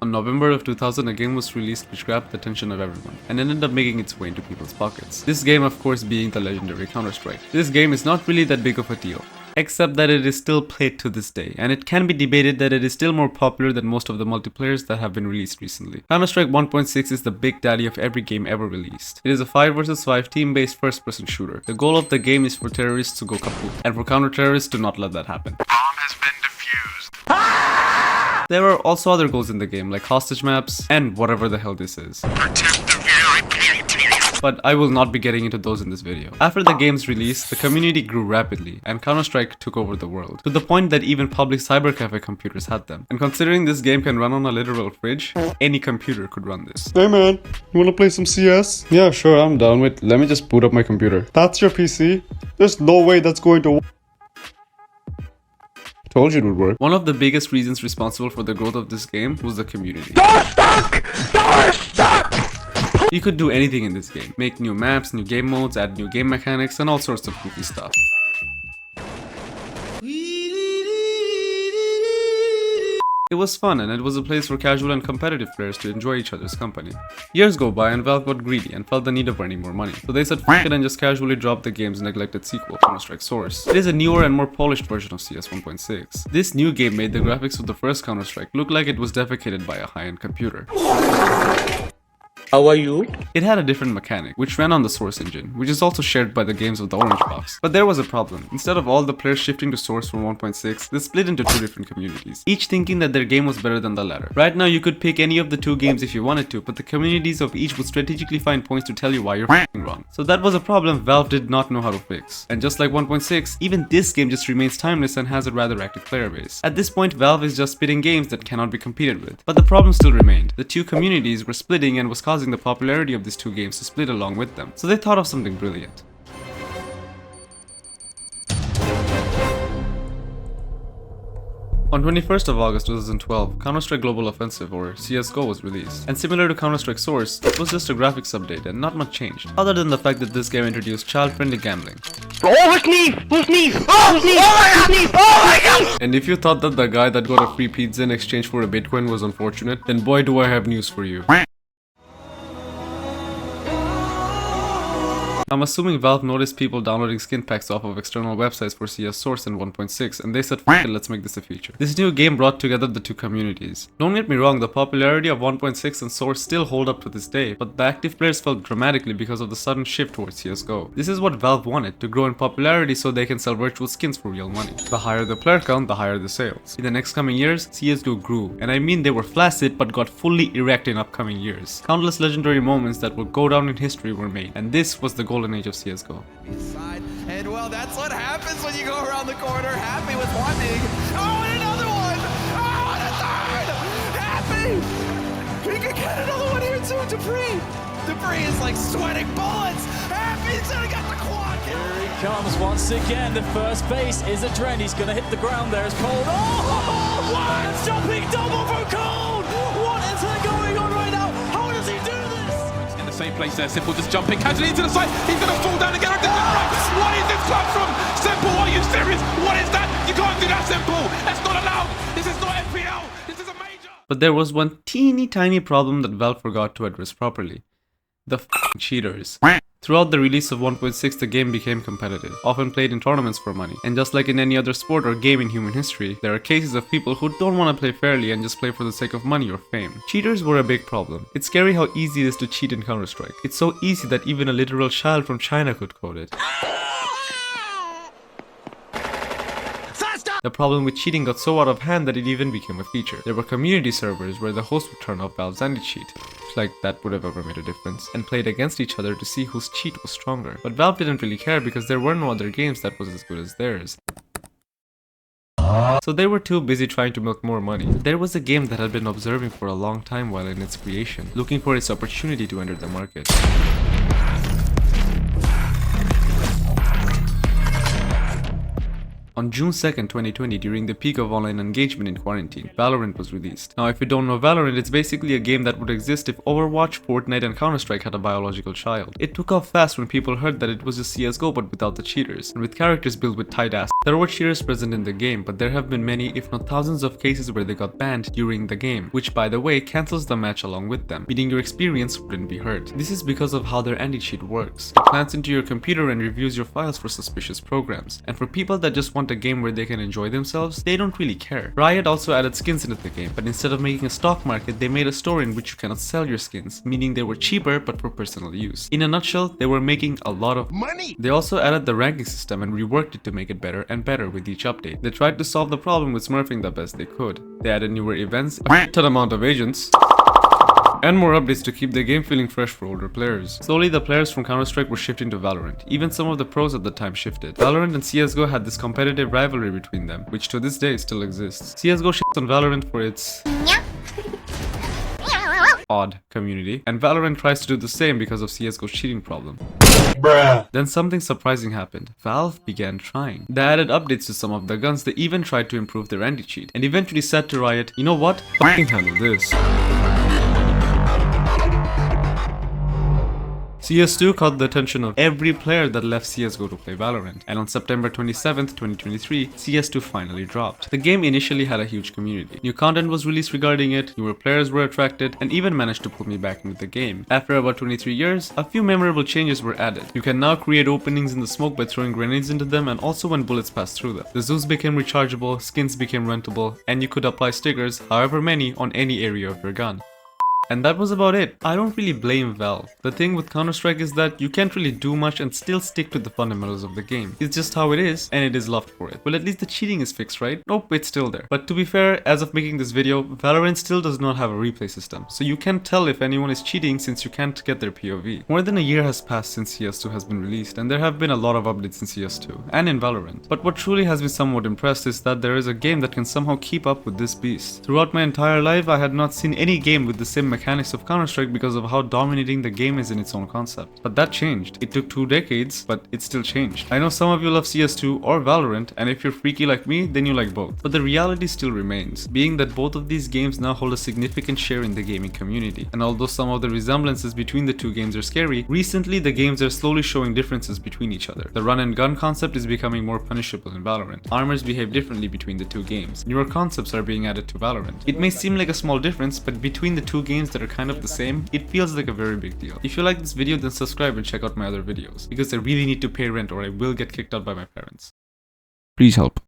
On November of 2000, a game was released which grabbed the attention of everyone, and ended up making its way into people's pockets. This game, of course, being the legendary Counter-Strike. This game is not really that big of a deal, except that it is still played to this day, and it can be debated that it is still more popular than most of the multiplayers that have been released recently. Counter-Strike 1.6 is the big daddy of every game ever released. It is a 5 vs 5 team-based first-person shooter. The goal of the game is for terrorists to go kaput, and for counter-terrorists to not let that happen. There are also other goals in the game, like hostage maps, and whatever the hell this is. But I will not be getting into those in this video. After the game's release, the community grew rapidly, and Counter-Strike took over the world, to the point that even public cybercafe computers had them. And considering this game can run on a literal fridge, any computer could run this. Hey man, you wanna play some CS? Yeah, sure, I'm down. Wait, let me just boot up my computer. That's your PC? There's no way that's going to work. Told you it would work. One of the biggest reasons responsible for the growth of this game was the community. You could do anything in this game. Make new maps, new game modes, add new game mechanics, and all sorts of goofy stuff. It was fun, and it was a place for casual and competitive players to enjoy each other's company. Years go by and Valve got greedy and felt the need of earning more money. So they said f*** it and just casually dropped the game's neglected sequel, Counter-Strike Source. It is a newer and more polished version of CS 1.6. This new game made the graphics of the first Counter-Strike look like it was defecated by a high-end computer. How are you? It had a different mechanic, which ran on the Source engine, which is also shared by the games of the Orange Box. But there was a problem. Instead of all the players shifting to Source from 1.6, they split into two different communities, each thinking that their game was better than the latter. Right now, you could pick any of the two games if you wanted to, but the communities of each would strategically find points to tell you why you're f***ing wrong. So that was a problem Valve did not know how to fix. And just like 1.6, even this game just remains timeless and has a rather active player base. At this point, Valve is just spitting games that cannot be competed with. But the problem still remained. The two communities were splitting and was causing the popularity of these two games to split along with them. So they thought of something brilliant. On 21st of August 2012, Counter-Strike Global Offensive, or CSGO, was released. And similar to Counter-Strike Source, it was just a graphics update and not much changed, other than the fact that this game introduced child-friendly gambling. Oh, who's me? Who's me? Oh, who's me? Oh my god! And if you thought that the guy that got a free pizza in exchange for a Bitcoin was unfortunate, then boy do I have news for you. I'm assuming Valve noticed people downloading skin packs off of external websites for CS Source in 1.6 and they said f*** it, let's make this a feature. This new game brought together the two communities. Don't get me wrong, the popularity of 1.6 and Source still hold up to this day, but the active players fell dramatically because of the sudden shift towards CSGO. This is what Valve wanted, to grow in popularity so they can sell virtual skins for real money. The higher the player count, the higher the sales. In the next coming years, CSGO grew, and I mean they were flaccid but got fully erect in upcoming years. Countless legendary moments that will go down in history were made, and this was the golden age of CSGO. And well, that's what happens when you go around the corner happy with one dig. Oh, and another one! Oh, and a third! Happy! We could get another one here too, Dupree is like sweating bullets! Happy's gonna get the quad! Here he comes once again. The first base is a Dren. He's gonna hit the ground there as Cold. Oh! What? A jumping double for Cold! What is going on right now? How does he do this? In the same place there, Simple just jumping casually into the side. He's gonna fall down again. What is this club from? Simple, are you serious? What is that? You can't do that, Simple. That's not allowed. This is not FPL. This is a major. But there was one teeny tiny problem that Valve forgot to address properly. The f***ing cheaters. Throughout the release of 1.6, the game became competitive, often played in tournaments for money. And just like in any other sport or game in human history, there are cases of people who don't want to play fairly and just play for the sake of money or fame. Cheaters were a big problem. It's scary how easy it is to cheat in Counter-Strike. It's so easy that even a literal child from China could code it. The problem with cheating got so out of hand that it even became a feature. There were community servers where the host would turn off Valve's anti-cheat, like that would have ever made a difference, and played against each other to see whose cheat was stronger. But Valve didn't really care because there were no other games that was as good as theirs. So they were too busy trying to milk more money. There was a game that had been observing for a long time while in its creation, looking for its opportunity to enter the market. On June 2nd, 2020, during the peak of online engagement in quarantine, Valorant was released. Now, if you don't know Valorant, it's basically a game that would exist if Overwatch, Fortnite, and Counter-Strike had a biological child. It took off fast when people heard that it was just CSGO but without the cheaters, and with characters built with tight ass. There were cheaters present in the game, but there have been many, if not thousands of cases where they got banned during the game, which by the way cancels the match along with them, meaning your experience wouldn't be hurt. This is because of how their anti-cheat works. It plants into your computer and reviews your files for suspicious programs. And for people that just want a game where they can enjoy themselves, they don't really care. Riot also added skins into the game, but instead of making a stock market, they made a store in which you cannot sell your skins, meaning they were cheaper but for personal use. In a nutshell, they were making a lot of money. They also added the ranking system and reworked it to make it better and better with each update. They tried to solve the problem with smurfing the best they could. They added newer events, a ton amount of agents, and more updates to keep the game feeling fresh for older players. Slowly, the players from Counter-Strike were shifting to Valorant. Even some of the pros at the time shifted. Valorant and CSGO had this competitive rivalry between them, which to this day still exists. CSGO shits on Valorant for its odd community, and Valorant tries to do the same because of CSGO's cheating problem. Bruh. Then something surprising happened. Valve began trying. They added updates to some of the guns. They even tried to improve their anti-cheat, and eventually said to Riot, you know what? Fucking handle this. CS2 caught the attention of every player that left CSGO to play Valorant, and on September 27th, 2023, CS2 finally dropped. The game initially had a huge community. New content was released regarding it, newer players were attracted, and even managed to pull me back into the game. After about 23 years, a few memorable changes were added. You can now create openings in the smoke by throwing grenades into them and also when bullets pass through them. The zoos became rechargeable, skins became rentable, and you could apply stickers, however many, on any area of your gun. And that was about it. I don't really blame Valve. The thing with Counter-Strike is that you can't really do much and still stick to the fundamentals of the game. It's just how it is, and it is loved for it. Well, at least the cheating is fixed, right? Nope, it's still there. But to be fair, as of making this video, Valorant still does not have a replay system, so you can't tell if anyone is cheating since you can't get their POV. More than a year has passed since CS2 has been released, and there have been a lot of updates in CS2, and in Valorant. But what truly has me somewhat impressed is that there is a game that can somehow keep up with this beast. Throughout my entire life, I had not seen any game with the same mechanics of Counter-Strike because of how dominating the game is in its own concept. But that changed. It took 2 decades, but it still changed. I know some of you love CS2 or Valorant, and if you're freaky like me, then you like both. But the reality still remains, being that both of these games now hold a significant share in the gaming community. And although some of the resemblances between the two games are scary, recently the games are slowly showing differences between each other. The run and gun concept is becoming more punishable in Valorant. Armors behave differently between the two games. Newer concepts are being added to Valorant. It may seem like a small difference, but between the two games that are kind of the same, it feels like a very big deal. If you like this video, then subscribe and check out my other videos, because I really need to pay rent or I will get kicked out by my parents. Please help.